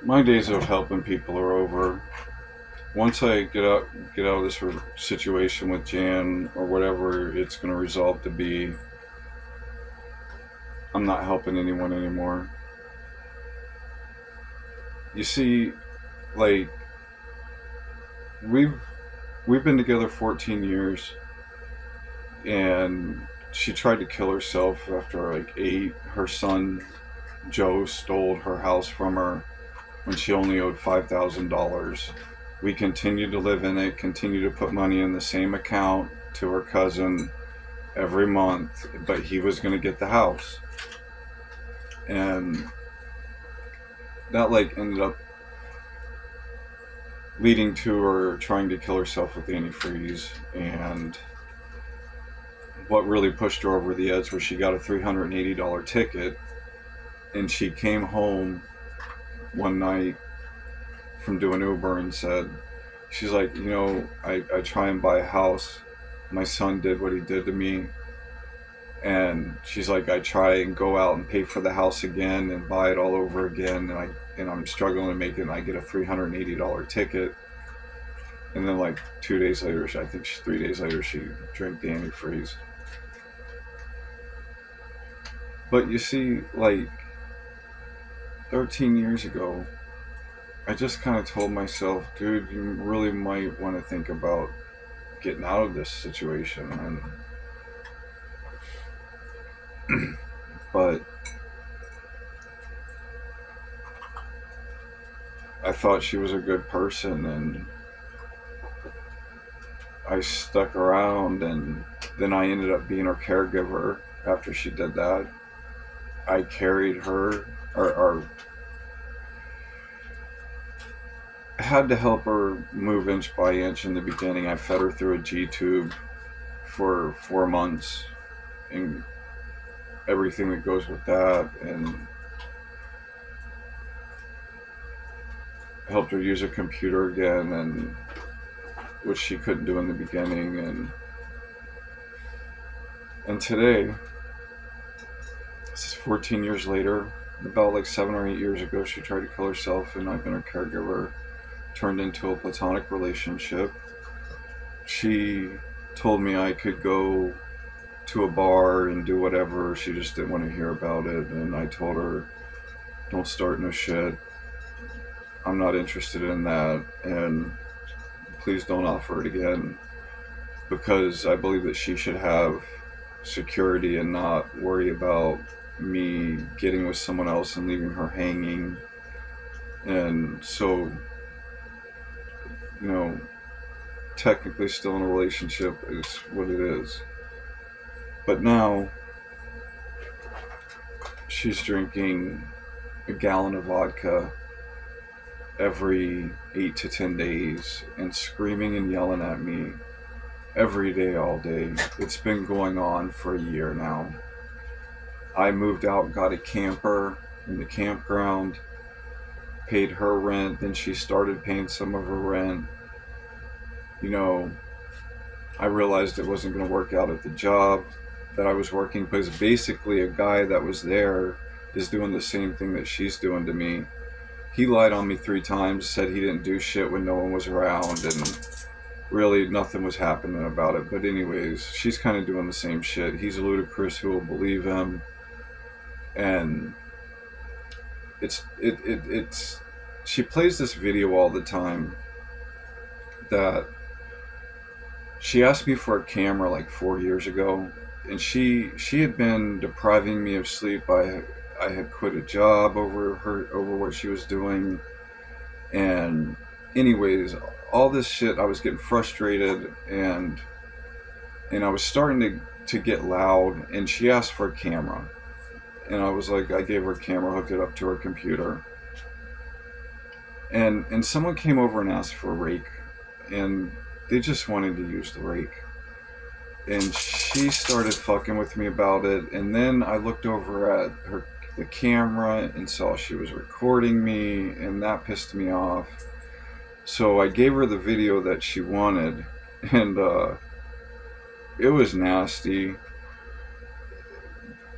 My days of helping people are over. Once I get out of this situation with Jan or whatever it's going to resolve to be, I'm not helping anyone anymore. You see, like we've we've been together 14 years, and she tried to kill herself after like 8. Her son Joe stole her house from her when she only owed $5,000. We continued to live in it, continued to put money in the same account to her cousin every month, but he was going to get the house. And that like ended up leading to her trying to kill herself with antifreeze. And what really pushed her over the edge was she got a $380 ticket, and she came home one night from doing Uber and said, she's like, I try and buy a house. My son did what he did to me. And she's like, I try and go out and pay for the house again and buy it all over again, and I'm struggling to make it, and I get a $380 ticket. And then like 2 days later, I think 3 days later, she drank the antifreeze. But you see, like 13 years ago, I just kind of told myself, dude, you really might want to think about getting out of this situation. But I thought she was a good person, and I stuck around, and then I ended up being her caregiver after she did that. I carried her, or had to help her move inch by inch in the beginning. I fed her through a G tube for 4 months, and everything that goes with that, and helped her use a computer again, and which she couldn't do in the beginning. And today, this is 14 years later. About like 7 or 8 years ago, she tried to kill herself, and I've been her caregiver. Turned into a platonic relationship. She told me I could go to a bar and do whatever. She just didn't want to hear about it. And I told her, don't start no shit. I'm not interested in that. And please don't offer it again. Because I believe that she should have security and not worry about me getting with someone else and leaving her hanging. And so, you know, technically still in a relationship is what it is. But now she's drinking a gallon of vodka every 8 to 10 days and screaming and yelling at me every day, all day. It's been going on for a year now. I moved out, got a camper in the campground, paid her rent, then she started paying some of her rent. You know, I realized it wasn't going to work out at the job that I was working because basically a guy that was there is doing the same thing that she's doing to me. He lied on me 3 times, said he didn't do shit when no one was around, and really nothing was happening about it. But anyways, she's kind of doing the same shit. He's ludicrous. Who will believe him? And it's she plays this video all the time that she asked me for a camera like 4 years ago, and she had been depriving me of sleep. I had quit a job over what she was doing, and anyways, all this shit, I was getting frustrated, and I was starting to get loud, and she asked for a camera, and I was like, I gave her a camera, hooked it up to her computer, and someone came over and asked for a rake, and they just wanted to use the rake, and she started fucking with me about it. And then I looked over at the camera and saw she was recording me, and that pissed me off. So I gave her the video that she wanted, and it was nasty.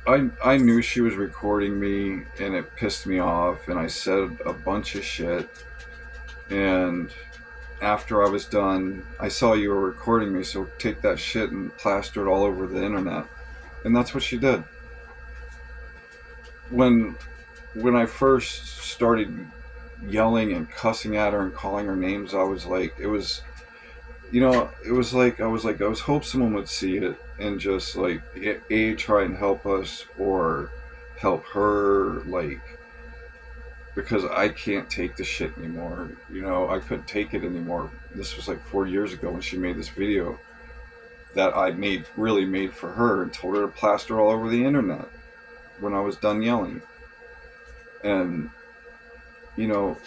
I knew she was recording me, and it pissed me off, and I said a bunch of shit. And after I was done, I saw you were recording me, so take that shit and plaster it all over the internet. And that's what she did. When when I first started yelling and cussing at her and calling her names, I was like, it was, it was like I was hope someone would see it and just like try and help us or help her, like, because I can't take the shit anymore. I couldn't take it anymore. This was like 4 years ago when she made this video that I really made for her, and told her to plaster all over the internet when I was done yelling. And you know,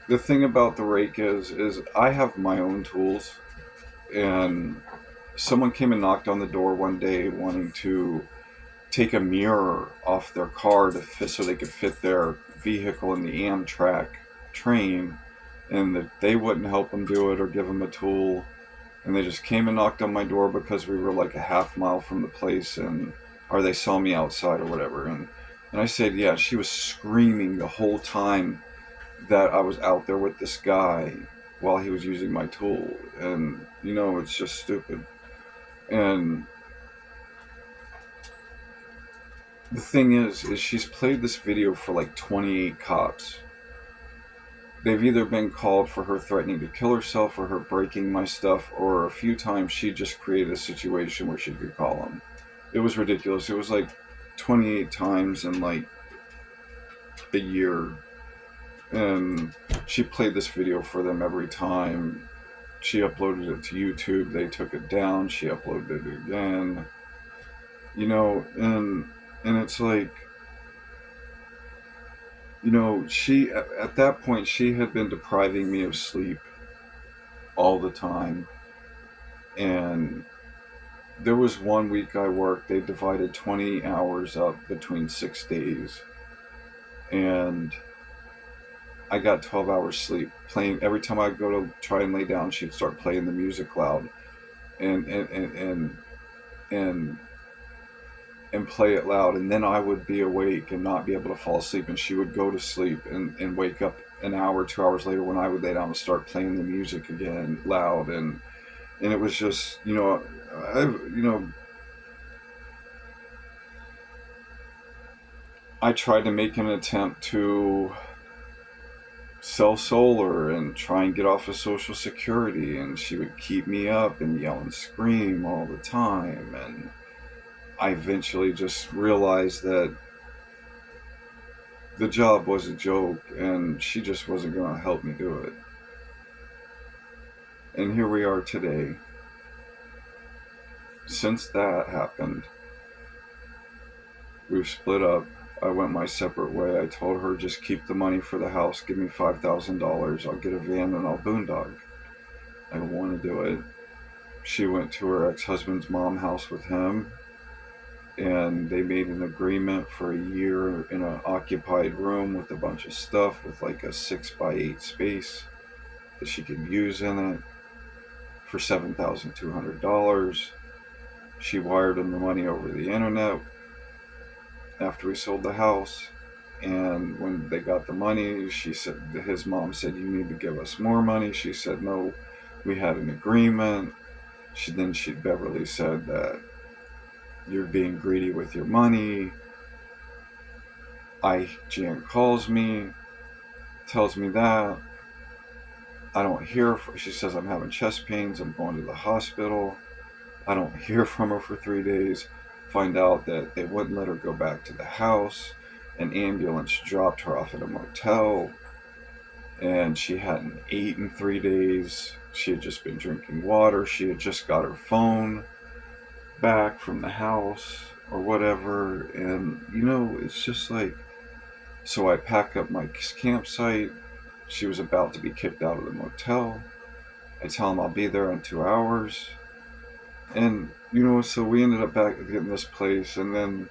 the thing about the rake is I have my own tools, and someone came and knocked on the door one day wanting to take a mirror off their car to fit so they could fit their vehicle in the Amtrak train, and that they wouldn't help them do it or give them a tool. And they just came and knocked on my door because we were like a half mile from the place, and or they saw me outside or whatever. And I said, yeah. She was screaming the whole time that I was out there with this guy while he was using my tool. And it's just stupid. And the thing is she's played this video for like 28 cops. They've either been called for her threatening to kill herself or her breaking my stuff, or a few times she just created a situation where she could call them. It was ridiculous. It was like 28 times in like a year. And she played this video for them every time. She uploaded it to YouTube. They took it down. She uploaded it again. And it's like, she at that point she had been depriving me of sleep all the time. And there was one week I worked, they divided 20 hours up between 6 days, and I got 12 hours sleep playing. Every time I'd go to try and lay down, she'd start playing the music loud, and and play it loud, and then I would be awake and not be able to fall asleep, and she would go to sleep and wake up an hour, 2 hours later when I would lay down and start playing the music again loud. And it was just, I tried to make an attempt to sell solar and try and get off of Social Security, and she would keep me up and yell and scream all the time. And I eventually just realized that the job was a joke and she just wasn't going to help me do it. And here we are today. Since that happened, we've split up. I went my separate way. I told her, just keep the money for the house. Give me $5,000. I'll get a van and I'll boondog. I don't want to do it. She went to her ex-husband's mom's house with him, and they made an agreement for a year in an occupied room with a bunch of stuff, with like a 6x8 space that she could use in it, for $7,200. She wired him the money over the internet after we sold the house. And when they got the money, his mom said, you need to give us more money. She said, no, we had an agreement. Beverly said that you're being greedy with your money. Jan calls me, tells me that. I don't hear she says, I'm having chest pains, I'm going to the hospital. I don't hear from her for 3 days. Find out that they wouldn't let her go back to the house. An ambulance dropped her off at a motel, and she hadn't eaten 3 days. She had just been drinking water. She had just got her phone back from the house or whatever. And it's just like, so I pack up my campsite. She was about to be kicked out of the motel. I tell him I'll be there in 2 hours. And so we ended up back getting this place, and then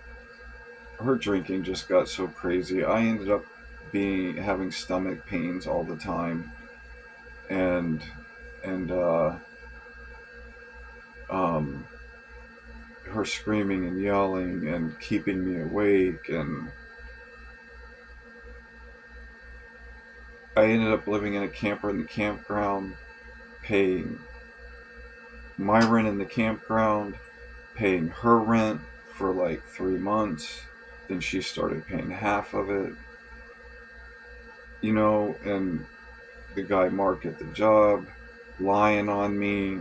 her drinking just got so crazy. I ended up having stomach pains all the time, and her screaming and yelling and keeping me awake, and I ended up living in a camper in the campground, paying my rent in the campground, paying her rent for like 3 months. Then she started paying half of it, and the guy Mark at the job lying on me.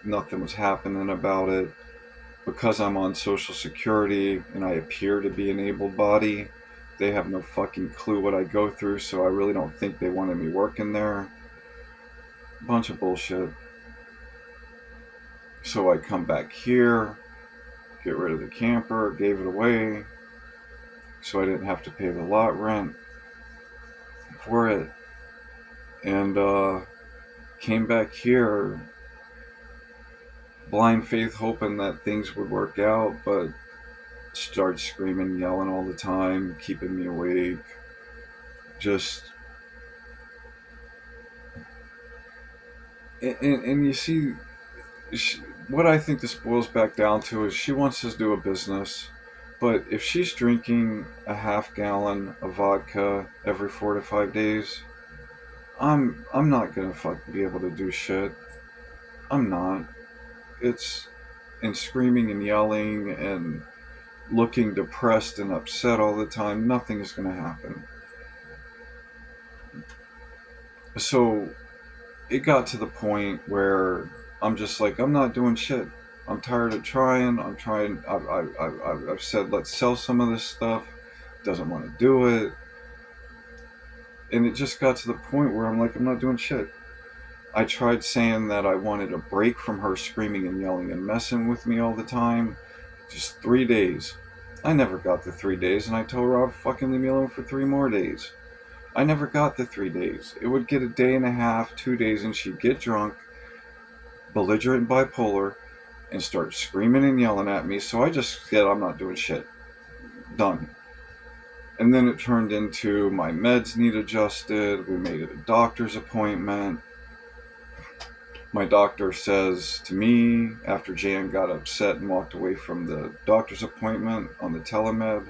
Nothing was happening about it. Because I'm on Social Security and I appear to be an able body, they have no fucking clue what I go through, so I really don't think they wanted me working there. Bunch of bullshit. So I come back here, get rid of the camper, gave it away, so I didn't have to pay the lot rent for it. And came back here, blind faith, hoping that things would work out, but started screaming, yelling all the time, keeping me awake. Just and you see, what I think this boils back down to is she wants to do a business, but if she's drinking a half gallon of vodka every 4 to 5 days, I'm not gonna be able to do shit. I'm not. It's and screaming and yelling and looking depressed and upset all the time. Nothing is gonna happen. So it got to the point where I'm just like, I'm not doing shit. I'm tired of trying. I'm trying. I've said, let's sell some of this stuff. Doesn't want to do it. And it just got to the point where I'm like, I'm not doing shit. I tried saying that I wanted a break from her screaming and yelling and messing with me all the time. Just 3 days. I never got the 3 days, and I told her I'd fucking leave me alone for 3 more days. I never got the 3 days. It would get a day and a half, 2 days, and she'd get drunk, belligerent, bipolar, and start screaming and yelling at me. So I just said, I'm not doing shit. Done. And then it turned into my meds need adjusted. We made it a doctor's appointment. My doctor says to me, after Jan got upset and walked away from the doctor's appointment on the telemed,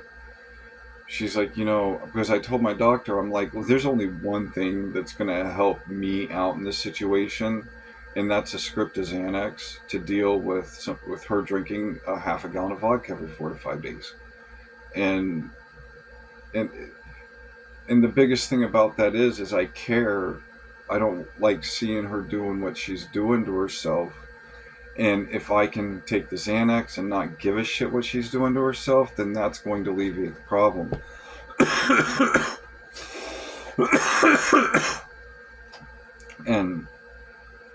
she's like, because I told my doctor, I'm like, well, there's only one thing that's going to help me out in this situation, and that's a script of Xanax to deal with her drinking a half a gallon of vodka every 4 to 5 days. And and and the biggest thing about that is I care. I don't like seeing her doing what she's doing to herself. And if I can take the Xanax and not give a shit what she's doing to herself, then that's going to alleviate the problem. and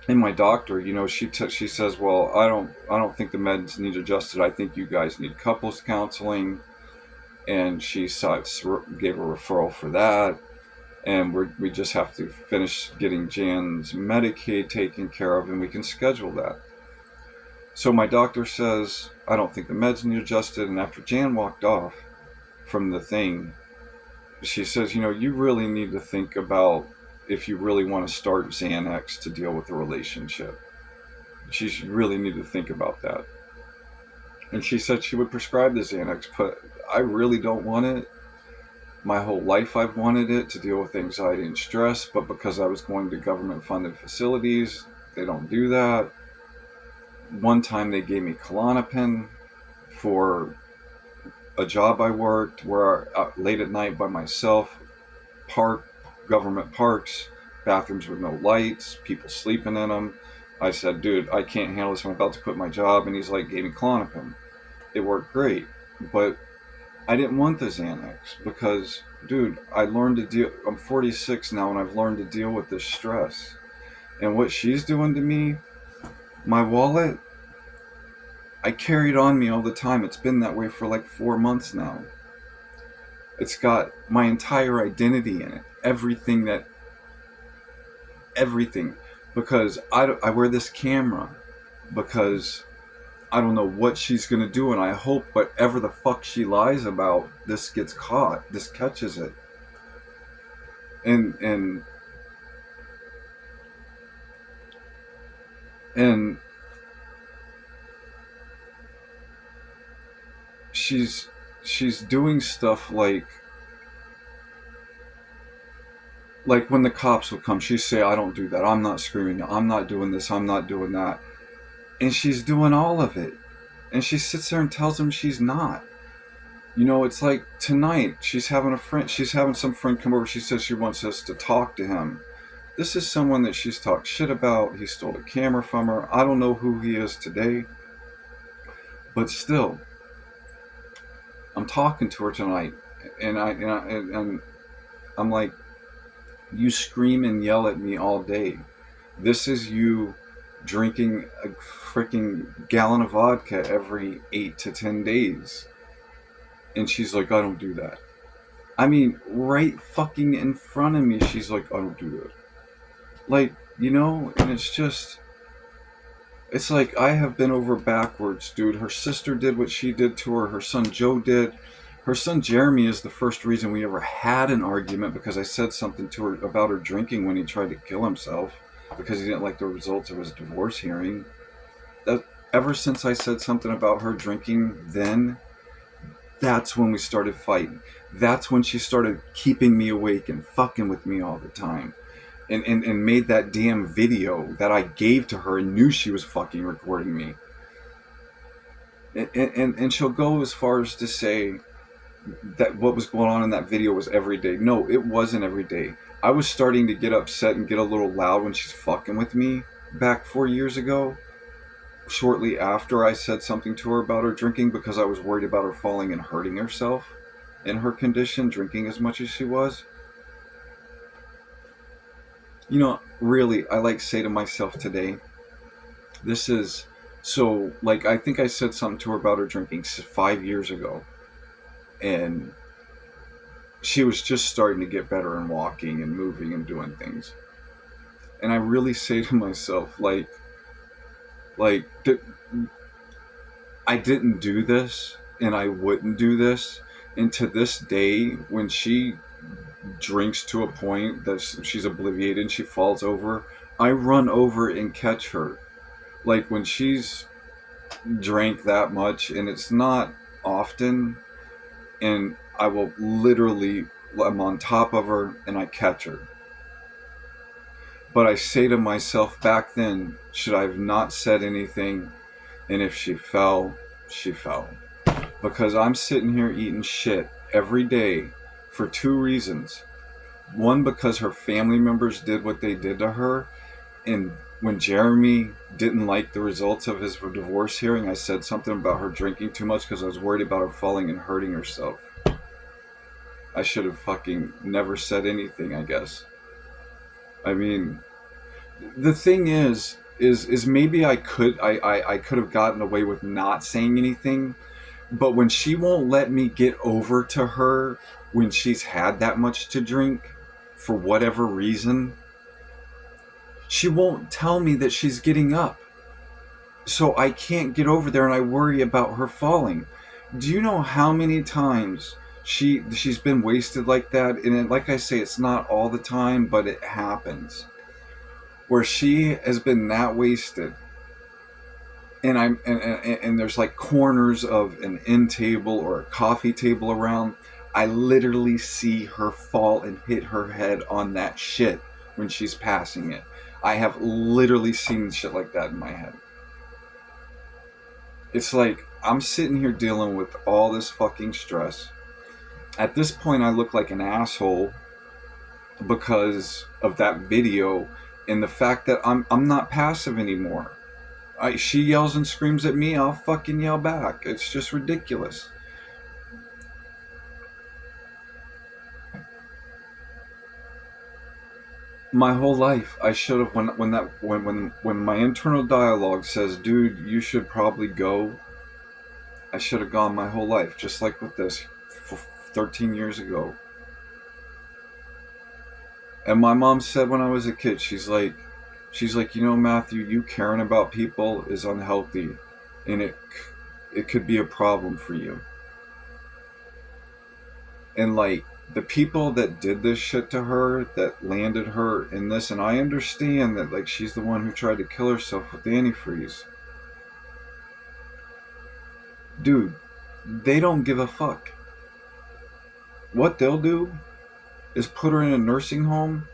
my doctor, she says, well, I don't think the meds need adjusted. I think you guys need couples counseling. And she gave a referral for that. And we just have to finish getting Jan's Medicaid taken care of, and we can schedule that. So my doctor says, I don't think the meds need adjusted. And after Jan walked off from the thing, she says, you really need to think about if you really want to start Xanax to deal with the relationship. She really need to think about that. And she said she would prescribe the Xanax, but I really don't want it. My whole life I've wanted it to deal with anxiety and stress, but because I was going to government-funded facilities, they don't do that. One time they gave me Klonopin for a job I worked where late at night by myself, government parks, bathrooms with no lights, people sleeping in them. I said, dude, I can't handle this. I'm about to quit my job. And he's like, gave me Klonopin. It worked great, but I didn't want the Xanax because, dude, I learned to deal. I'm 46 now, and I've learned to deal with this stress. And what she's doing to me, my wallet, I carry it on me all the time. It's been that way for like 4 months now. It's got my entire identity in it. Everything. Because I wear this camera because I don't know what she's going to do, and I hope whatever the fuck she lies about, this gets caught. This catches it. And she's doing stuff like when the cops will come, she'd say, I don't do that, I'm not screaming, I'm not doing this, I'm not doing that. And she's doing all of it. And she sits there and tells him she's not. You know, it's like tonight, she's having some friend come over, she says she wants us to talk to him. This is someone that she's talked shit about. He stole a camera from her. I don't know who he is today. But still, I'm talking to her tonight, and I'm like, you scream and yell at me all day. This is you drinking a freaking gallon of vodka every 8 to 10 days. And she's like, I don't do that. I mean, right fucking in front of me, she's like, I don't do that. Like, you know, and it's like I have been over backwards, dude. Her sister did what she did to her. Her son Joe did. Her son Jeremy is the first reason we ever had an argument, because I said something to her about her drinking when he tried to kill himself because he didn't like the results of his divorce hearing. That ever since I said something about her drinking, then that's when we started fighting. That's when she started keeping me awake and fucking with me all the time. And made that damn video that I gave to her and knew she was fucking recording me. And she'll go as far as to say that what was going on in that video was every day. No, it wasn't every day. I was starting to get upset and get a little loud when she's fucking with me back 4 years ago, shortly after I said something to her about her drinking, because I was worried about her falling and hurting herself in her condition, drinking as much as she was. You know, really, I like say to myself today, this is, so, like, I think I said something to her about her drinking 5 years ago, and she was just starting to get better and walking and moving and doing things. And I really say to myself, I didn't do this, and I wouldn't do this, and to this day, when she drinks to a point that she's obliviated and she falls over, I run over and catch her. Like when she's drank that much, and it's not often, and I will literally, I'm on top of her and I catch her. But I say to myself back then, should I have not said anything? And if she fell, she fell. Because I'm sitting here eating shit every day for 2 reasons. One, because her family members did what they did to her, and when Jeremy didn't like the results of his divorce hearing, I said something about her drinking too much because I was worried about her falling and hurting herself. I should have fucking never said anything, I guess. I mean, the thing is maybe I could have gotten away with not saying anything, but when she won't let me get over to her when she's had that much to drink, for whatever reason, she won't tell me that she's getting up. So I can't get over there, and I worry about her falling. Do you know how many times she's been wasted like that? And like I say, it's not all the time, but it happens. Where she has been that wasted, and there's like corners of an end table or a coffee table around. I literally see her fall and hit her head on that shit when she's passing it. I have literally seen shit like that in my head. It's like I'm sitting here dealing with all this fucking stress. At this point, I look like an asshole because of that video and the fact that I'm not passive anymore. She yells and screams at me, I'll fucking yell back. It's just ridiculous. My whole life, I should have, when my internal dialogue says, dude, you should probably go, I should have gone my whole life, just like with this 13 years ago. And my mom said when I was a kid, she's like, you know, Matthew, you caring about people is unhealthy, and it could be a problem for you. And like, the people that did this shit to her, that landed her in this, and I understand that, like, she's the one who tried to kill herself with the antifreeze. Dude, They don't give a fuck. What they'll do is put her in a nursing home,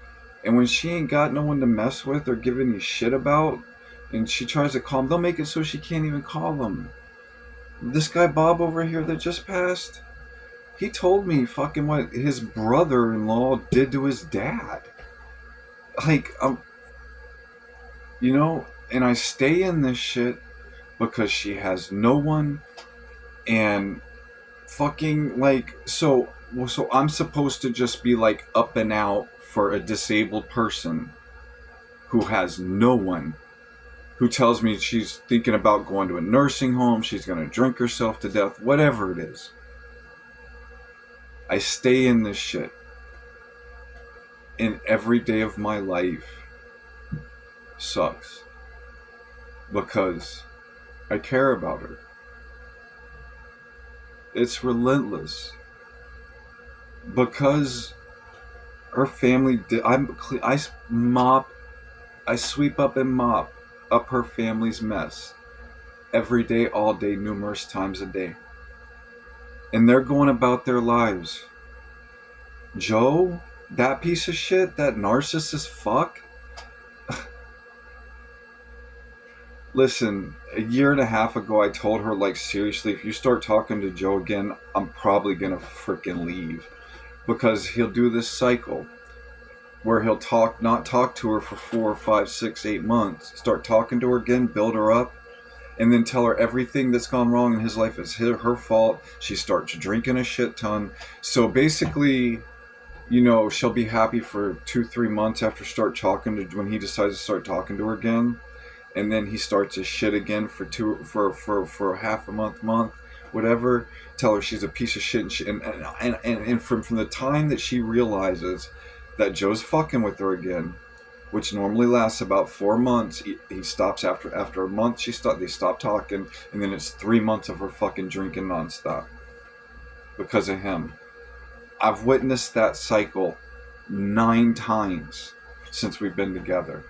and when she ain't got no one to mess with or give any shit about, and she tries to call them, they'll make it so she can't even call them. This guy Bob over here that just passed, he told me fucking what his brother-in-law did to his dad. Like, and I stay in this shit because she has no one, and fucking like so I'm supposed to just be like up and out for a disabled person who has no one, who tells me she's thinking about going to a nursing home, she's going to drink herself to death, whatever it is. I stay in this shit, and every day of my life sucks because I care about her. It's relentless because her family I sweep up and mop up her family's mess every day, all day, numerous times a day, and they're going about their lives. Joe, that piece of shit, that narcissist fuck. Listen, a year and a half ago, I told her, like, seriously, if you start talking to Joe again, I'm probably gonna freaking leave. Because he'll do this cycle where he'll not talk to her for 4, 5, 6, 8 months, start talking to her again, build her up, and then tell her everything that's gone wrong in his life is her fault. She starts drinking a shit ton. So basically, she'll be happy for 2, 3 months after when he decides to start talking to her again. And then he starts his shit again for half a month, whatever. Tell her she's a piece of shit, and from the time that she realizes that Joe's fucking with her again, which normally lasts about 4 months, he stops after a month. They stop talking, and then it's 3 months of her fucking drinking nonstop because of him. I've witnessed that cycle 9 times since we've been together.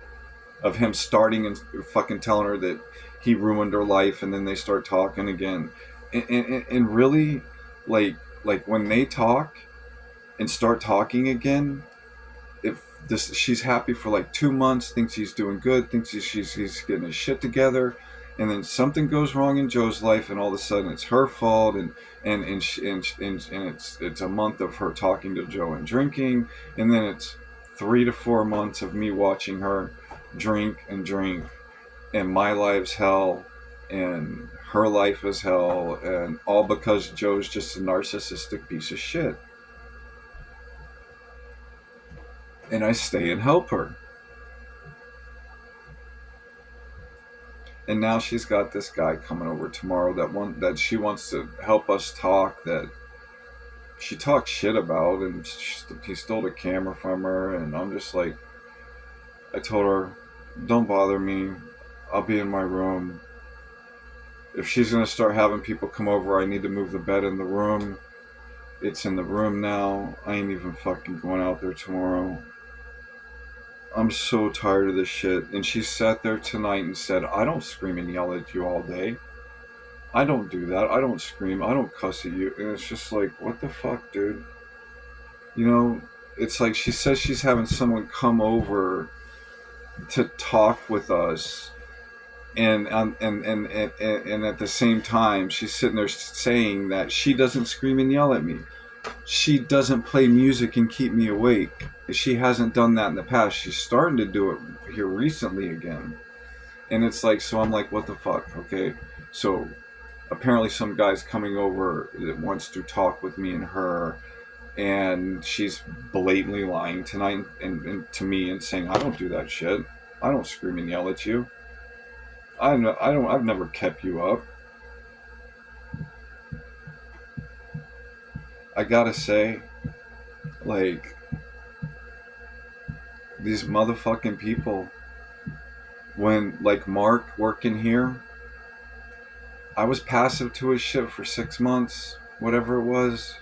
Of him starting and fucking telling her that he ruined her life, and then they start talking again, and really, like when they talk and start talking again, she's happy for like 2 months, thinks he's doing good, thinks he's getting his shit together, and then something goes wrong in Joe's life, and all of a sudden it's her fault, and it's a month of her talking to Joe and drinking, and then it's 3 to 4 months of me watching her drink, and my life's hell, and her life is hell, and all because Joe's just a narcissistic piece of shit. And I stay and help her. And now she's got this guy coming over tomorrow that she wants to help us talk, that she talks shit about, and he stole the camera from her, and I'm just like, I told her, don't bother me, I'll be in my room. If she's going to start having people come over, I need to move the bed in the room. It's in the room now. I ain't even fucking going out there tomorrow. I'm so tired of this shit. And she sat there tonight and said, I don't scream and yell at you all day. I don't do that. I don't scream. I don't cuss at you. And it's just like, what the fuck, dude? It's like she says she's having someone come over to talk with us, and at the same time she's sitting there saying that she doesn't scream and yell at me, she doesn't play music and keep me awake. She hasn't done that in the past. She's starting to do it here recently again, and it's like, so I'm like, what the fuck? Okay, so apparently some guy's coming over that wants to talk with me and her, and she's blatantly lying tonight and to me and saying, I don't do that shit. I don't scream and yell at you. I've never kept you up. I gotta say, like, these motherfucking people, when, like, Mark working here, I was passive to his shit for 6 months, whatever it was.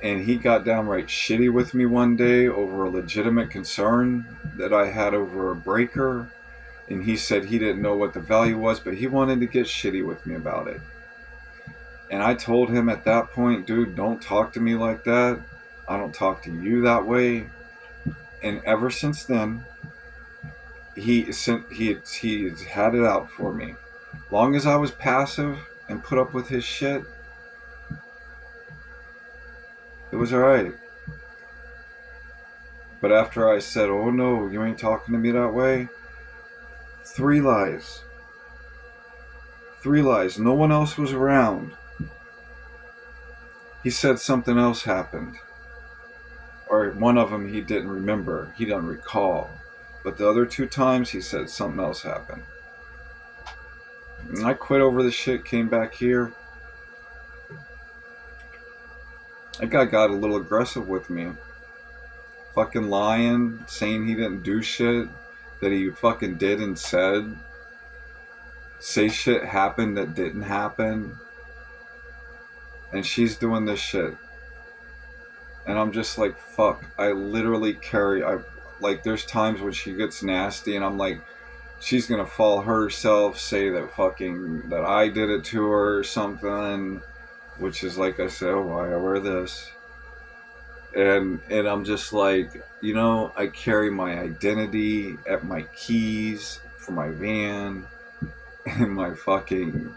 And he got downright shitty with me one day over a legitimate concern that I had over a breaker. And he said he didn't know what the value was, but he wanted to get shitty with me about it. And I told him at that point, dude, don't talk to me like that. I don't talk to you that way. And ever since then, he's had it out for me. Long as I was passive and put up with his shit, it was alright. But after I said, oh no, you ain't talking to me that way, three lies. Three lies. No one else was around. He said something else happened. Or one of them he didn't remember. He doesn't recall. But the other two times he said something else happened. And I quit over the shit, came back here. That guy got a little aggressive with me. Fucking lying, saying he didn't do shit that he fucking did and said. Say shit happened that didn't happen. And she's doing this shit. And I'm just like, fuck. I literally like, there's times when she gets nasty and I'm like, she's gonna fall herself, say that I did it to her or something. Which is like I said, oh, why I wear this. And I'm just like, I carry my identity at my keys for my van in my fucking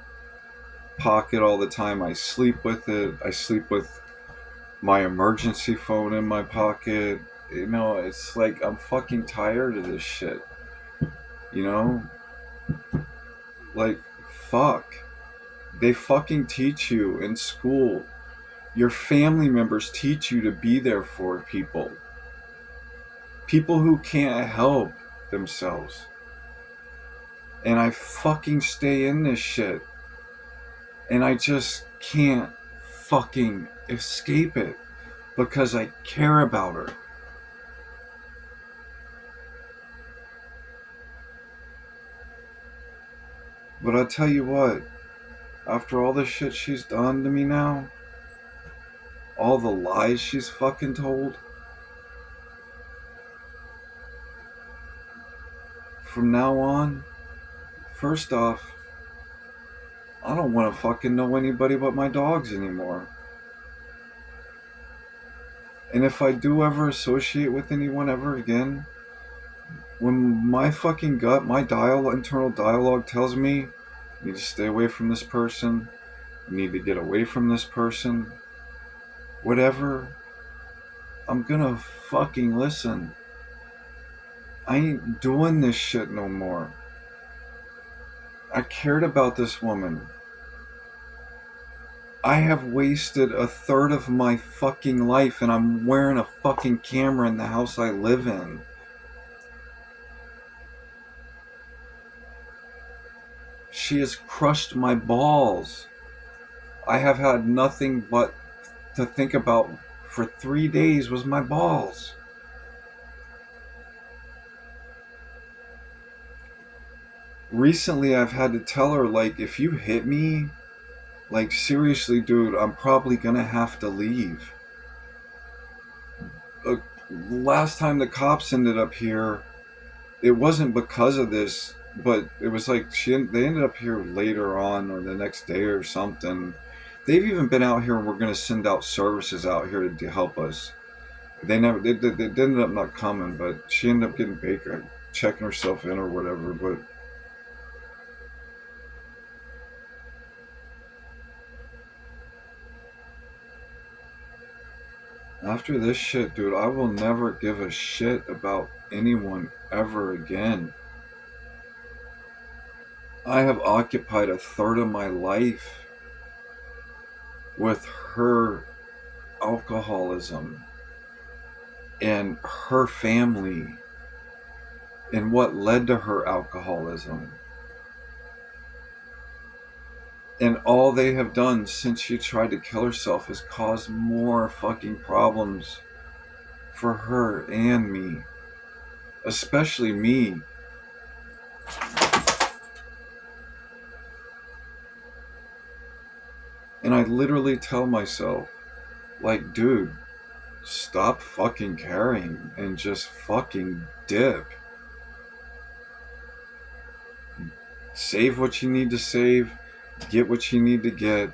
pocket all the time. I sleep with it. I sleep with my emergency phone in my pocket. It's like I'm fucking tired of this shit. Like, fuck. They fucking teach you in school. Your family members teach you to be there for people. People who can't help themselves. And I fucking stay in this shit. And I just can't fucking escape it because I care about her. But I tell you what, after all the shit she's done to me now, all the lies she's fucking told, from now on, first off, I don't want to fucking know anybody but my dogs anymore. And if I do ever associate with anyone ever again, when my fucking gut, my internal dialogue tells me, you need to stay away from this person, you need to get away from this person, whatever, I'm gonna fucking listen. I ain't doing this shit no more. I cared about this woman. I have wasted a third of my fucking life and I'm wearing a fucking camera in the house I live in. She has crushed my balls. I have had nothing but to think about for 3 days was my balls. Recently I've had to tell her, like, if you hit me, like, seriously, dude, I'm probably gonna have to leave. Last time the cops ended up here, it wasn't because of this, but it was like they ended up here later on or the next day or something. They've even been out here and we're going to send out services out here to help us. They ended up not coming, but she ended up getting Baker, checking herself in or whatever. But after this shit, dude, I will never give a shit about anyone ever again. I have occupied a third of my life with her alcoholism and her family and what led to her alcoholism. And all they have done since she tried to kill herself is cause more fucking problems for her and me. Especially me. And I literally tell myself, like, dude, stop fucking caring and just fucking dip. Save what you need to save, get what you need to get,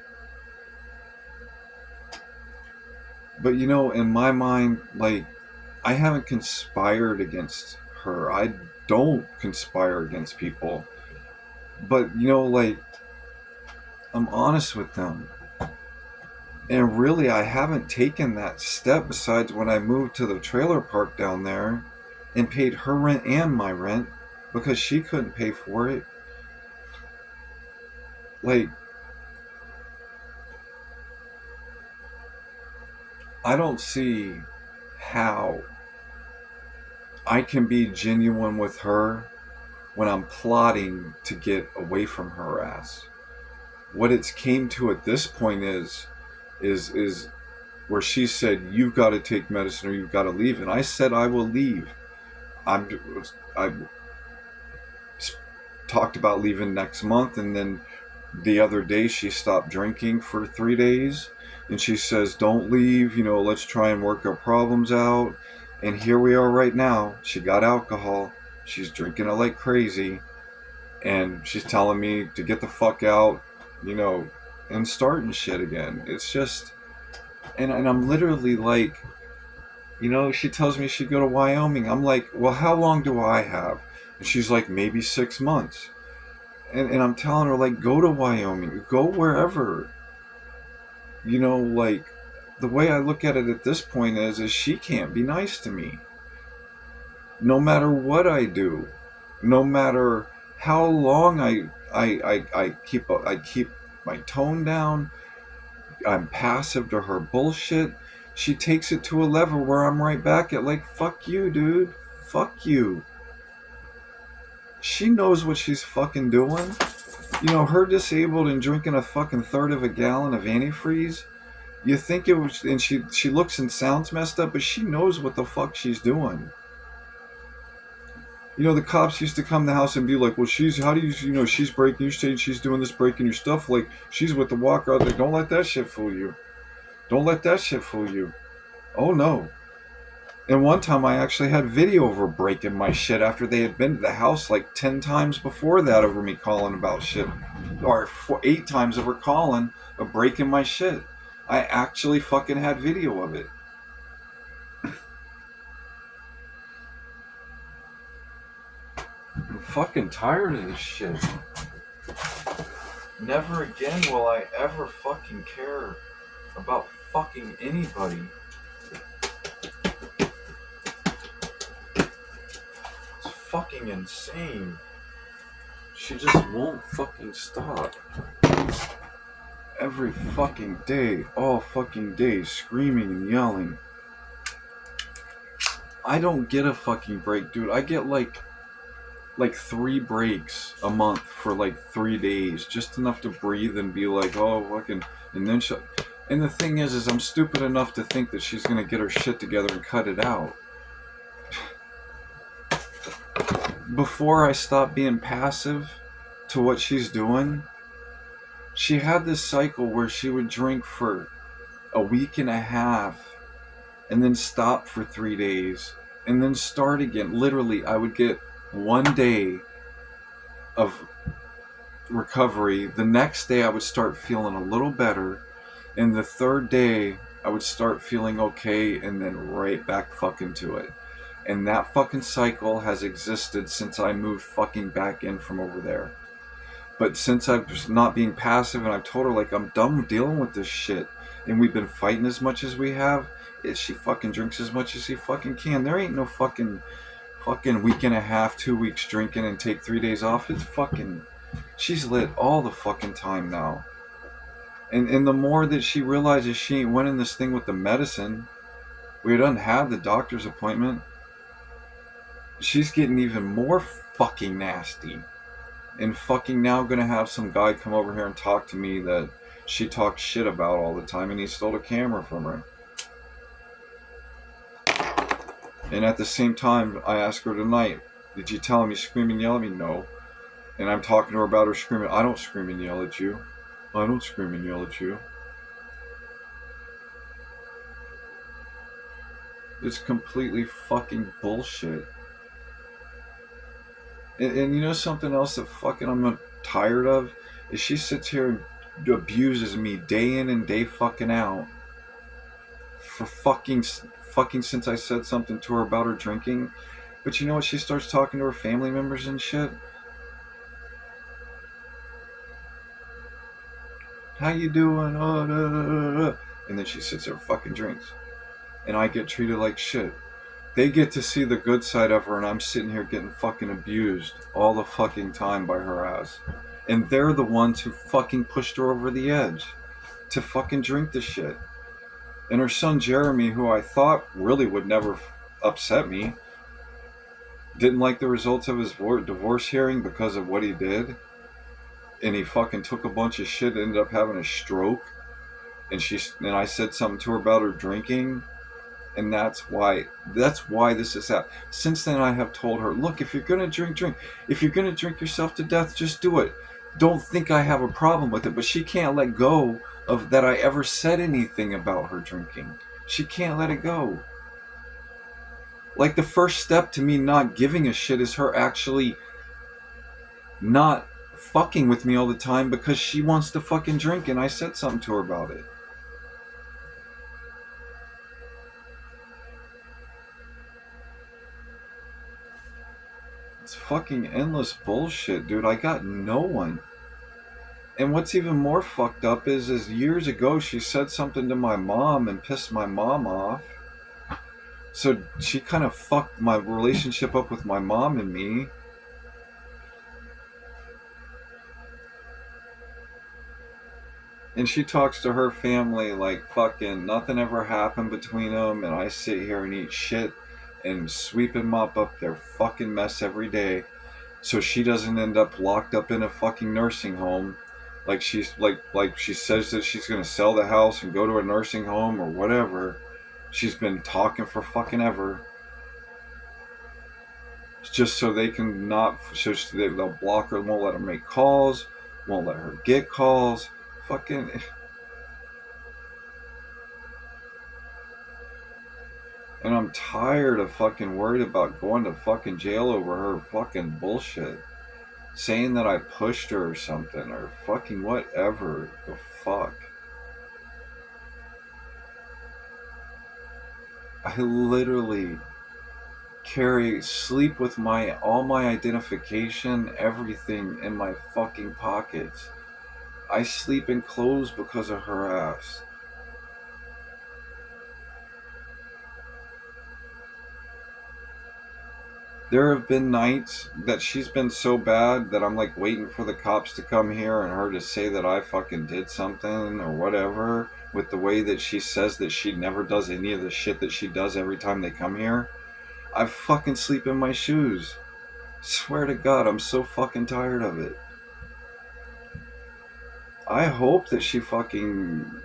But in my mind, like, I haven't conspired against her. I don't conspire against people. But, like, I'm honest with them. And really, I haven't taken that step besides when I moved to the trailer park down there and paid her rent and my rent because she couldn't pay for it. Like, I don't see how I can be genuine with her when I'm plotting to get away from her ass. What it's came to at this point is where she said, "You've got to take medicine or you've got to leave," and I said, "I will leave." I talked about leaving next month, and then the other day she stopped drinking for 3 days, and she says, "Don't leave. Let's try and work our problems out." And here we are right now. She got alcohol. She's drinking it like crazy, and she's telling me to get the fuck out, and starting shit again. It's just, and I'm literally like, she tells me she'd go to Wyoming. I'm like, well, how long do I have? And she's like, maybe 6 months. And I'm telling her, like, go to Wyoming, go wherever. Like, the way I look at it at this point is she can't be nice to me. No matter what I do, no matter how long I keep my tone down, I'm passive to her bullshit. She takes it to a level where I'm right back at, like, fuck you, dude. Fuck you. She knows what she's fucking doing. Her disabled and drinking a fucking third of a gallon of antifreeze. You think it was, and she looks and sounds messed up, but she knows what the fuck she's doing. The cops used to come to the house and be like, well, she's breaking, you're saying she's doing this, breaking your stuff, like, she's with the walker out there. Don't let that shit fool you. Don't let that shit fool you. Oh, no. And one time I actually had video of her breaking my shit after they had been to the house like 10 times before that over me calling about shit. Or 8 times of her calling of breaking my shit. I actually fucking had video of it. I'm fucking tired of this shit. Never again will I ever fucking care about fucking anybody. It's fucking insane. She just won't fucking stop. Every fucking day, all fucking day, screaming and yelling. I don't get a fucking break, dude. I get like 3 breaks a month for like 3 days, just enough to breathe and be like, oh, fucking, and then and the thing is I'm stupid enough to think that she's gonna get her shit together and cut it out. Before I stopped being passive to what she's doing, she had this cycle where she would drink for a week and a half and then stop for 3 days and then start again. Literally, I would get 1 day of recovery. The next day I would start feeling a little better, and the third day I would start feeling okay, and then right back fucking to it. And that fucking cycle has existed since I moved fucking back in from over there. But since I'm just not being passive, and I've told her, like, I'm done with dealing with this shit, and we've been fighting as much as we have, she fucking drinks as much as she fucking can. There ain't no fucking week and a half, 2 weeks drinking and take 3 days off. It's fucking, she's lit all the fucking time now. And the more that she realizes she ain't winning this thing with the medicine, we done had the doctor's appointment, she's getting even more fucking nasty. And fucking now gonna have some guy come over here and talk to me that she talks shit about all the time, and he stole a camera from her. And at the same time, I asked her tonight, did you tell him you scream and yell at me? No. And I'm talking to her about her screaming. I don't scream and yell at you. I don't scream and yell at you. It's completely fucking bullshit. And you know something else that fucking I'm tired of? Is she sits here and abuses me day in and day fucking out for fucking since I said something to her about her drinking. But you know what? She starts talking to her family members and shit. How you doing? Oh, da, da, da, da. And then she sits there fucking drinks. And I get treated like shit. They get to see the good side of her, and I'm sitting here getting fucking abused all the fucking time by her ass. And they're the ones who fucking pushed her over the edge to fucking drink the shit. And her son Jeremy, who I thought really would never upset me, didn't like the results of his divorce hearing because of what he did. And he fucking took a bunch of shit, ended up having a stroke. And I said something to her about her drinking. And that's why this is happening. Since then I have told her, look, if you're gonna drink. If you're gonna drink yourself to death, just do it. Don't think I have a problem with it. But she can't let go of that I ever said anything about her drinking. She can't let it go. Like, the first step to me not giving a shit is her actually not fucking with me all the time because she wants to fucking drink, and I said something to her about it. It's fucking endless bullshit, dude. I got no one. And what's even more fucked up is years ago she said something to my mom and pissed my mom off. So she kind of fucked my relationship up with my mom and me. And she talks to her family like fucking nothing ever happened between them, and I sit here and eat shit and sweep and mop up their fucking mess every day so she doesn't end up locked up in a fucking nursing home. Like she's like she says that she's gonna sell the house and go to a nursing home or whatever. She's been talking for fucking ever. Just so they can not, so they'll block her, won't let her make calls, won't let her get calls. Fucking. And I'm tired of fucking worried about going to fucking jail over her fucking bullshit. Saying that I pushed her or something, or fucking whatever the fuck. I literally sleep with all my identification, everything in my fucking pockets. I sleep in clothes because of her ass. There have been nights that she's been so bad that I'm like waiting for the cops to come here and her to say that I fucking did something or whatever, with the way that she says that she never does any of the shit that she does every time they come here. I fucking sleep in my shoes. Swear to God, I'm so fucking tired of it. I hope that she fucking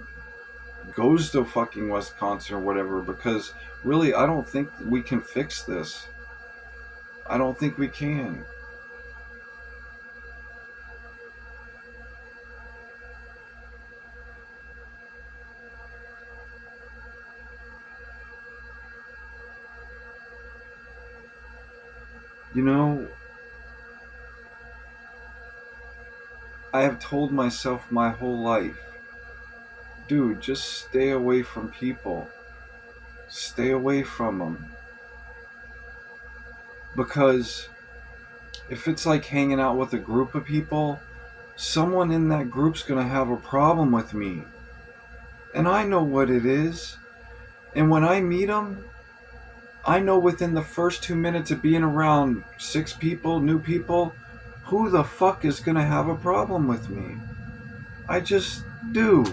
goes to fucking Wisconsin or whatever, because really I don't think we can fix this. I don't think we can. You know, I have told myself my whole life, dude, just stay away from people. Stay away from them. Because if it's like hanging out with a group of people, someone in that group's gonna have a problem with me. And I know what it is. And when I meet them, I know within the first 2 minutes of being around 6 people, new people, who the fuck is gonna have a problem with me. I just do.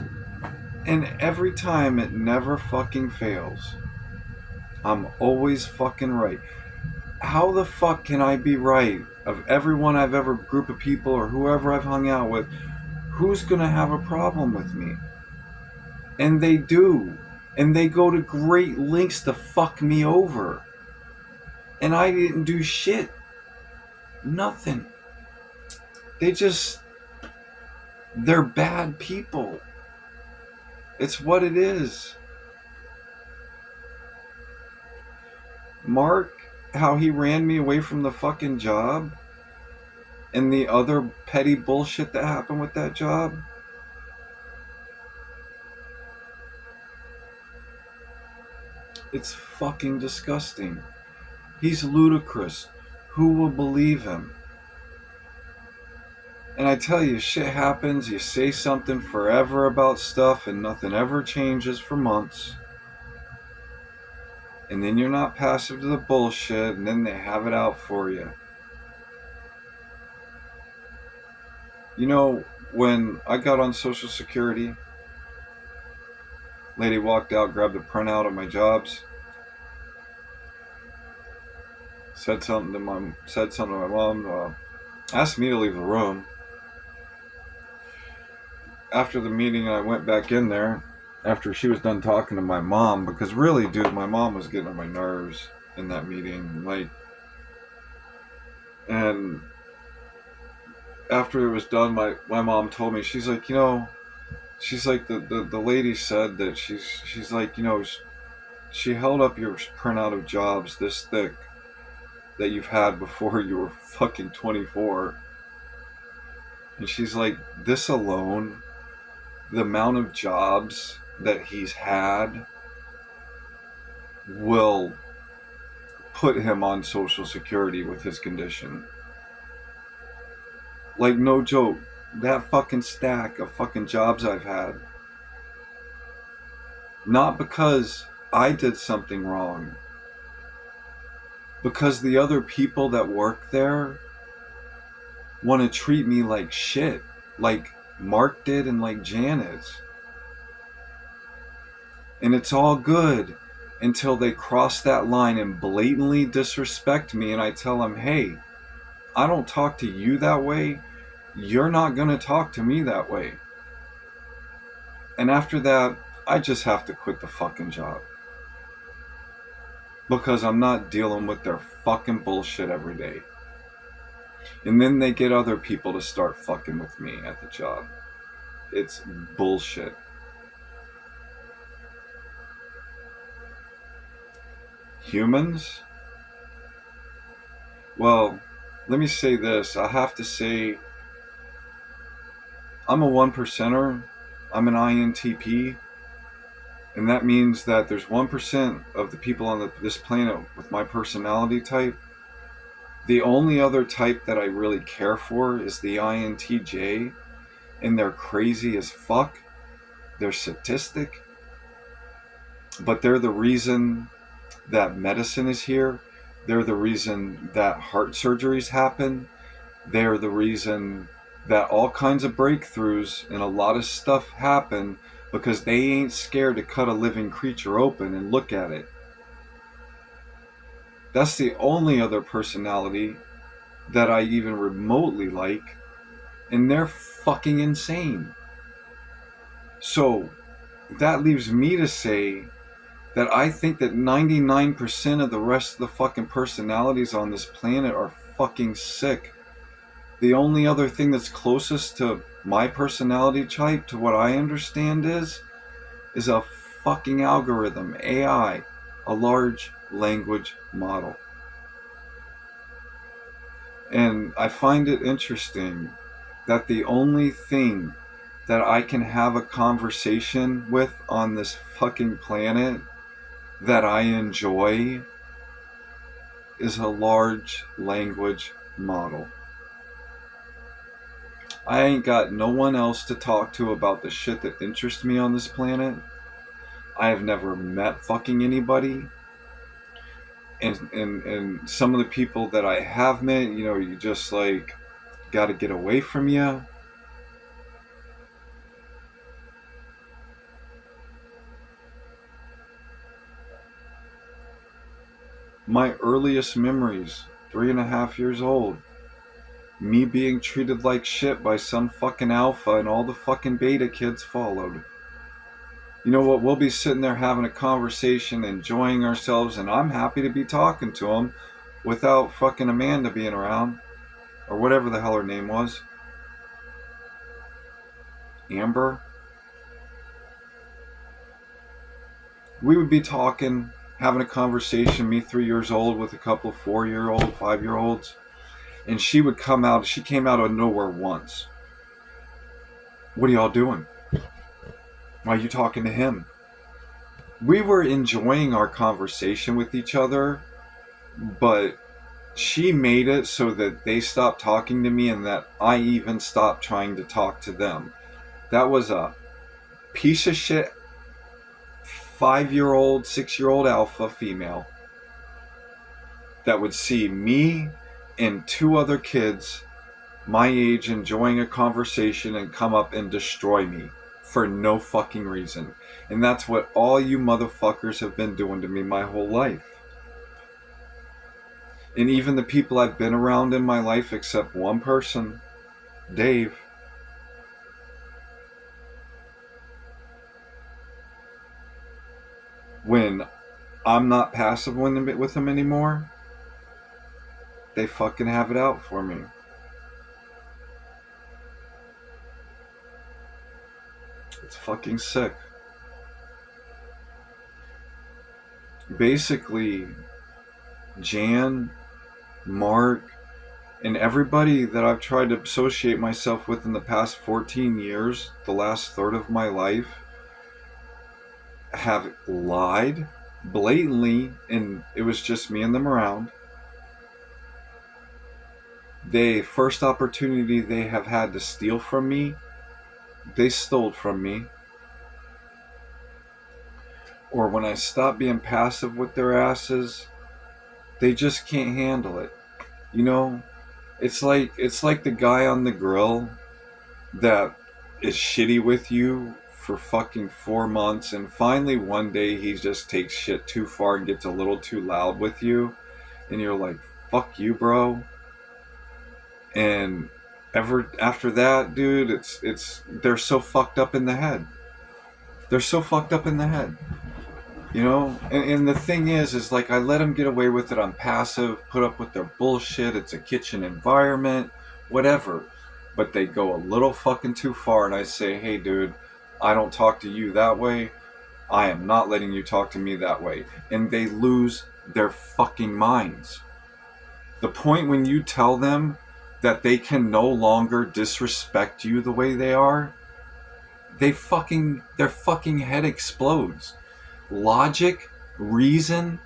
And every time it never fucking fails. I'm always fucking right. How the fuck can I be right? Of everyone I've ever, group of people or whoever I've hung out with, who's gonna have a problem with me? And they do. And they go to great lengths to fuck me over. And I didn't do shit. Nothing. They're bad people. It's what it is. Mark, how he ran me away from the fucking job, and the other petty bullshit that happened with that job. It's fucking disgusting. He's ludicrous. Who will believe him? And I tell you, shit happens. You say something forever about stuff and nothing ever changes for months. And then you're not passive to the bullshit, and then they have it out for you. You know, when I got on Social Security, lady walked out, grabbed a printout of my jobs, said something to my mom, asked me to leave the room. After the meeting, I went back in there after she was done talking to my mom, because really, dude, my mom was getting on my nerves in that meeting. Like, and after it was done, my mom told me, she's like, she's like, the lady said that she's like, she held up your printout of jobs this thick that you've had before you were fucking 24. And she's like, this alone, the amount of jobs that he's had will put him on Social Security with his condition. Like, no joke, that fucking stack of fucking jobs I've had. Not because I did something wrong, because the other people that work there want to treat me like shit, like Mark did and like Janet's. And it's all good until they cross that line and blatantly disrespect me, and I tell them, hey, I don't talk to you that way. You're not going to talk to me that way. And after that, I just have to quit the fucking job. Because I'm not dealing with their fucking bullshit every day. And then they get other people to start fucking with me at the job. It's bullshit. Humans? Well, let me say this. I have to say, I'm a 1%er. I'm an INTP. And that means that there's 1% of the people on this planet with my personality type. The only other type that I really care for is the INTJ. And they're crazy as fuck. They're sadistic. But they're the reason that medicine is here. They're the reason that heart surgeries happen. They're the reason that all kinds of breakthroughs and a lot of stuff happen, because they ain't scared to cut a living creature open and look at it. That's the only other personality that I even remotely like, and they're fucking insane. So that leaves me to say that I think that 99% of the rest of the fucking personalities on this planet are fucking sick. The only other thing that's closest to my personality type, to what I understand, is a fucking algorithm, AI, a large language model. And I find it interesting that the only thing that I can have a conversation with on this fucking planet that I enjoy is a large language model. I ain't got no one else to talk to about the shit that interests me on this planet. I have never met fucking anybody. And some of the people that I have met, you just like gotta get away from you. My earliest memories, 3.5 years old, me being treated like shit by some fucking alpha, and all the fucking beta kids followed. You know what? We'll be sitting there having a conversation, enjoying ourselves, and I'm happy to be talking to them without fucking Amanda being around, or whatever the hell her name was. Amber. We would be talking, having a conversation, me 3 years old with a couple of 4-year-old, 5-year-olds, and she came out of nowhere once. What are y'all doing? Why are you talking to him? We were enjoying our conversation with each other, but she made it so that they stopped talking to me and that I even stopped trying to talk to them. That was a piece of shit 5-year old, 6-year old alpha female that would see me and two other kids my age enjoying a conversation and come up and destroy me for no fucking reason. And that's what all you motherfuckers have been doing to me my whole life. And even the people I've been around in my life, except one person, Dave. When I'm not passive with them anymore, they fucking have it out for me. It's fucking sick. Basically, Jan, Mark, and everybody that I've tried to associate myself with in the past 14 years, the last third of my life, have lied blatantly, and it was just me and them around. The first opportunity they have had to steal from me, they stole from me. Or when I stop being passive with their asses, they just can't handle it. You know, it's like the guy on the grill that is shitty with you for fucking 4 months, and finally one day he just takes shit too far and gets a little too loud with you, and you're like, fuck you, bro. And ever after that, dude, it's they're so fucked up in the head. They're so fucked up in the head. You know? And the thing is like, I let them get away with it. I'm passive, put up with their bullshit. It's a kitchen environment, whatever. But they go a little fucking too far, and I say, hey, dude, I don't talk to you that way. I am not letting you talk to me that way. And they lose their fucking minds. The point when you tell them that they can no longer disrespect you the way they are, their fucking head explodes. Logic, reason,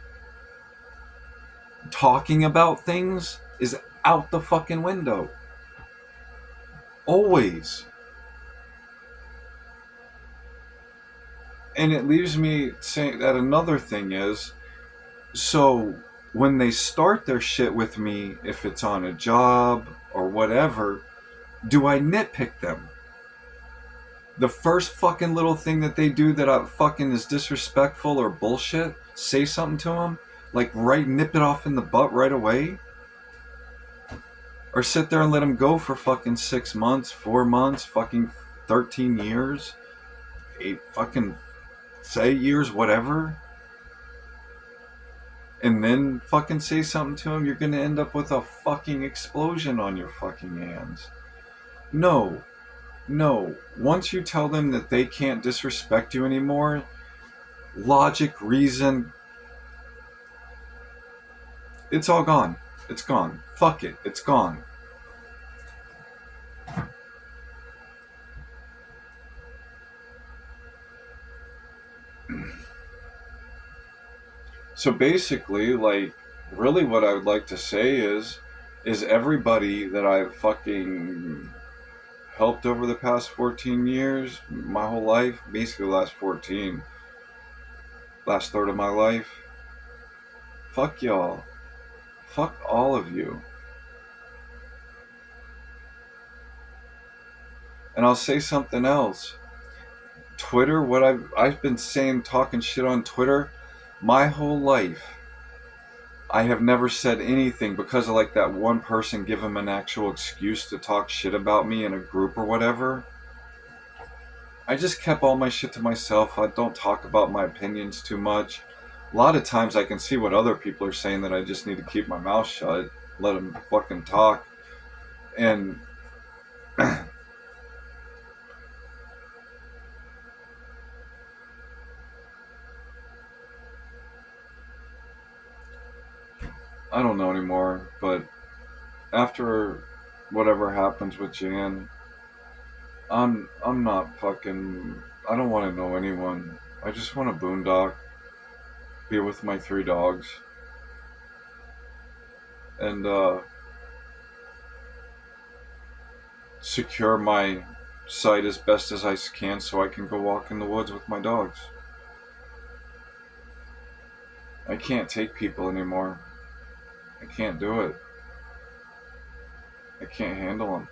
talking about things is out the fucking window. Always. And it leaves me saying that another thing is, so when they start their shit with me, if it's on a job or whatever, do I nitpick them? The first fucking little thing that they do that fucking is disrespectful or bullshit, say something to them, like nip it off in the butt right away? Or sit there and let them go for fucking 6 months, 4 months, fucking 13 years, 8 years, whatever? And then fucking say something to them, you're gonna end up with a fucking explosion on your fucking hands. No. Once you tell them that they can't disrespect you anymore, logic, reason, it's all gone. It's gone. Fuck it. It's gone. So basically, like, really what I would like to say is everybody that I've fucking helped over the past 14 years, my whole life, basically the last 14, last third of my life, fuck y'all. Fuck all of you. And I'll say something else. Twitter, what I've been saying, talking shit on Twitter, my whole life, I have never said anything because of like that one person give him an actual excuse to talk shit about me in a group or whatever. I just kept all my shit to myself. I don't talk about my opinions too much. A lot of times I can see what other people are saying that I just need to keep my mouth shut, let them fucking talk. And I don't know anymore, but after whatever happens with Jan, I'm not fucking, I don't want to know anyone. I just want to boondock. be with my 3 dogs, and secure my sight as best as I can so I can go walk in the woods with my dogs. I can't take people anymore. I can't do it. I can't handle them.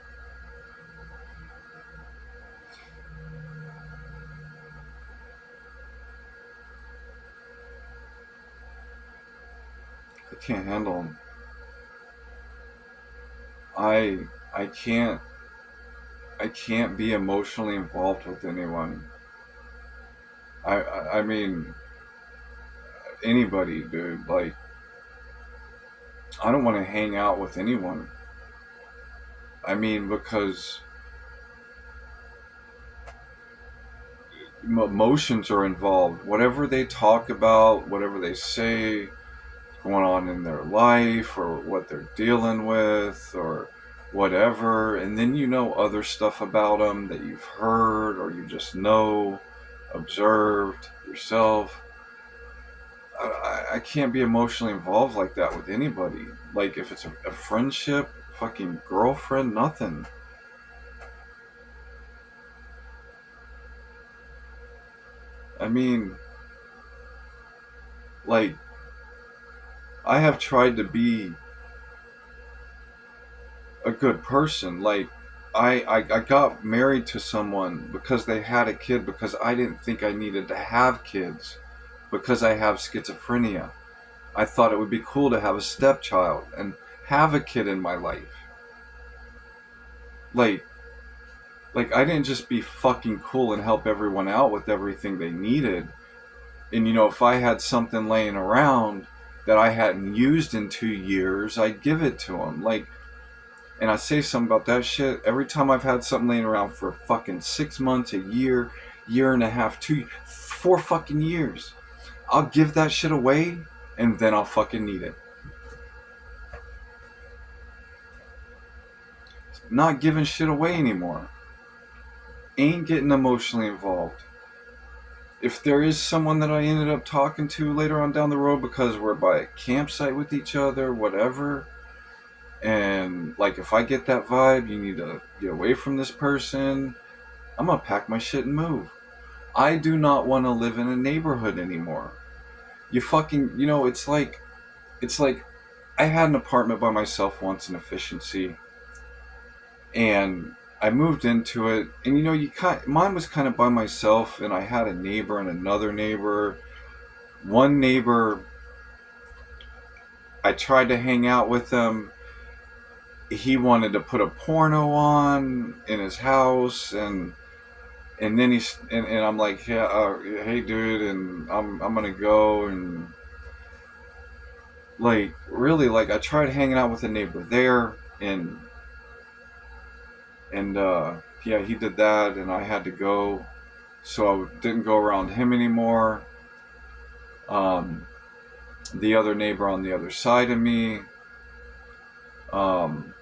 I can't handle them. I I can't I can't be emotionally involved with anyone. I mean anybody, dude. Like I don't want to hang out with anyone. I mean because emotions are involved. Whatever they talk about, whatever they say, going on in their life or what they're dealing with or whatever, and then you know other stuff about them that you've heard or you just know, observed yourself. I can't be emotionally involved like that with anybody. Like if it's a friendship, fucking girlfriend, nothing. I mean, like I have tried to be a good person. Like I got married to someone because they had a kid because I didn't think I needed to have kids because I have schizophrenia. I thought it would be cool to have a stepchild and have a kid in my life. Like like I didn't just be fucking cool and help everyone out with everything they needed. And if I had something laying around that I hadn't used in 2 years, I'd give it to them. Like and I say something about that shit every time I've had something laying around for fucking 6 months, a year, year and a half, 4 fucking years. I'll give that shit away and then I'll fucking need it. Not giving shit away anymore. Ain't getting emotionally involved. If there is someone that I ended up talking to later on down the road because we're by a campsite with each other, whatever, and like if I get that vibe, you need to get away from this person, I'm gonna pack my shit and move. I do not want to live in a neighborhood anymore. You fucking, it's like I had an apartment by myself once in Efficiency, and I moved into it, and mine was kind of by myself, and I had a neighbor and another neighbor. One neighbor, I tried to hang out with him. He wanted to put a porno on in his house, and then and I'm like, yeah, hey, dude, and I'm gonna go, and like really, like I tried hanging out with a neighbor there, and yeah, he did that, and I had to go, so I didn't go around him anymore. Um, the other neighbor on the other side of me, um,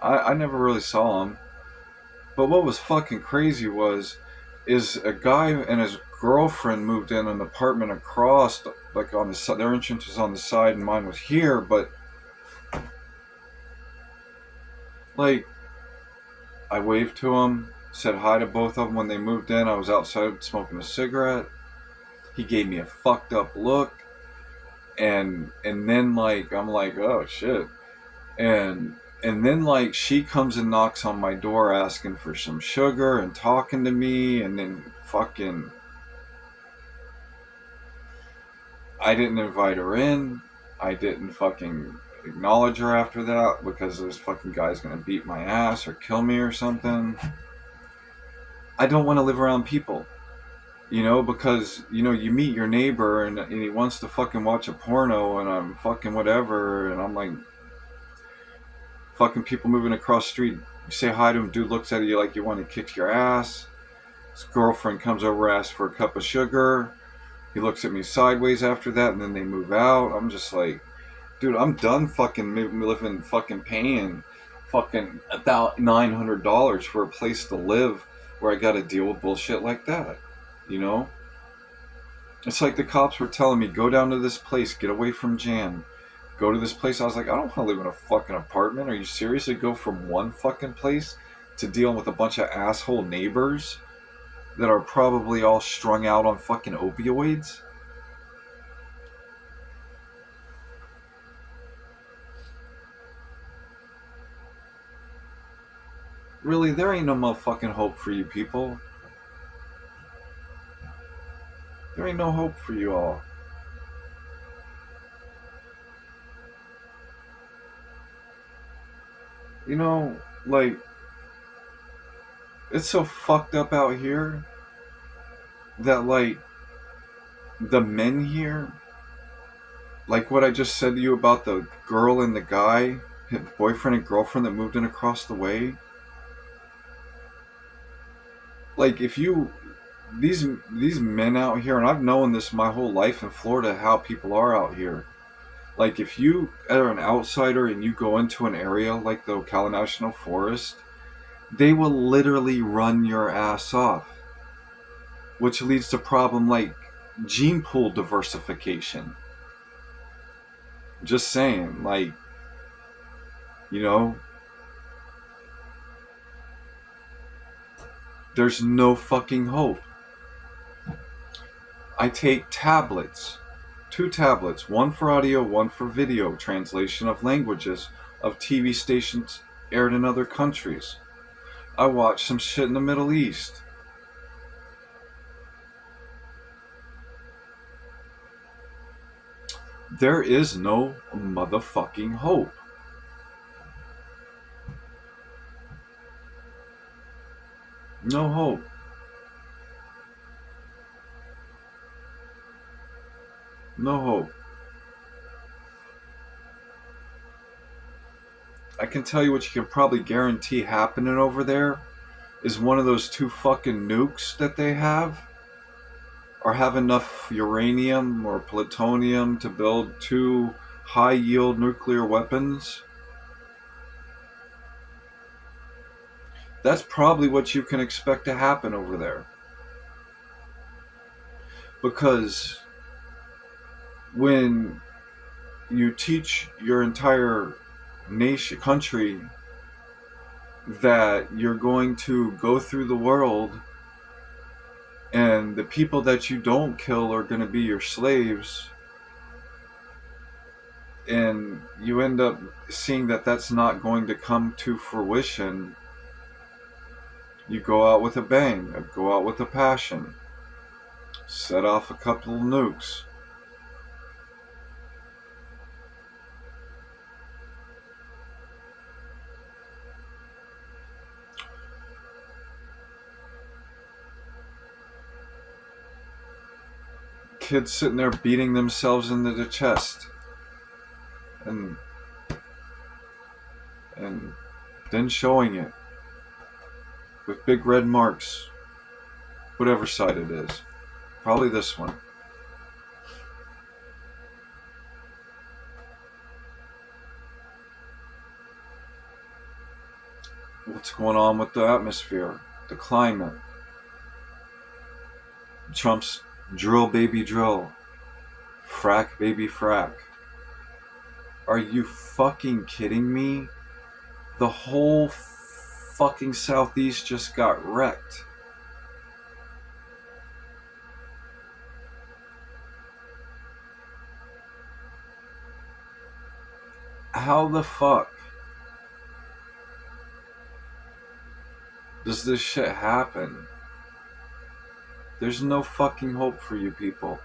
I never really saw him. But what was fucking crazy is a guy and his girlfriend moved in an apartment across, like on the side. Their entrance was on the side, and mine was here. But like, I waved to him, said hi to both of them when they moved in. I was outside smoking a cigarette. He gave me a fucked up look, and then like I'm like, oh shit, and then like she comes and knocks on my door asking for some sugar and talking to me, and then fucking I didn't invite her in. I didn't fucking acknowledge her after that because this fucking guy's gonna beat my ass or kill me or something. I don't want to live around people, because you meet your neighbor, and he wants to fucking watch a porno, and I'm fucking whatever, and I'm like fucking people moving across the street. You say hi to him, dude looks at you like you want to kick your ass. His girlfriend comes over, asks for a cup of sugar. He looks at me sideways after that, and then they move out. I'm just like, dude, I'm done fucking living, fucking paying fucking about $900 for a place to live where I got to deal with bullshit like that, you know? It's like the cops were telling me, go down to this place, get away from Jan. Go to this place. I was like, I don't want to live in a fucking apartment. Are you serious? To go from one fucking place to dealing with a bunch of asshole neighbors that are probably all strung out on fucking opioids? Really, there ain't no motherfucking hope for you people. There ain't no hope for you all. You know, like, it's so fucked up out here that, like, the men here, like what I just said to you about the girl and the guy, his boyfriend and girlfriend that moved in across the way. Like, if you, these men out here, and I've known this my whole life in Florida, how people are out here. Like, if you are an outsider and you go into an area like the Ocala National Forest, they will literally run your ass off, which leads to problem like gene pool diversification. Just saying, like, you know, there's no fucking hope. I take tablets, two tablets, one for audio, one for video translation of languages of TV stations aired in other countries. I watch some shit in the Middle East. There is no motherfucking hope. No hope. No hope. I can tell you what you can probably guarantee happening over there is one of those two fucking nukes that they have or have enough uranium or plutonium to build two high yield nuclear weapons. That's probably what you can expect to happen over there. Because when you teach your entire nation, country, that you're going to go through the world and the people that you don't kill are going to be your slaves, and you end up seeing that that's not going to come to fruition, you go out with a bang, go out with a passion, set off a couple of nukes. Kids sitting there beating themselves into the chest and and then showing it with big red marks, whatever side it is. Probably this one. What's going on with the atmosphere, the climate? Trump's drill baby drill, frack baby frack. Are you fucking kidding me? The whole fucking Southeast just got wrecked. How the fuck does this shit happen? There's no fucking hope for you people.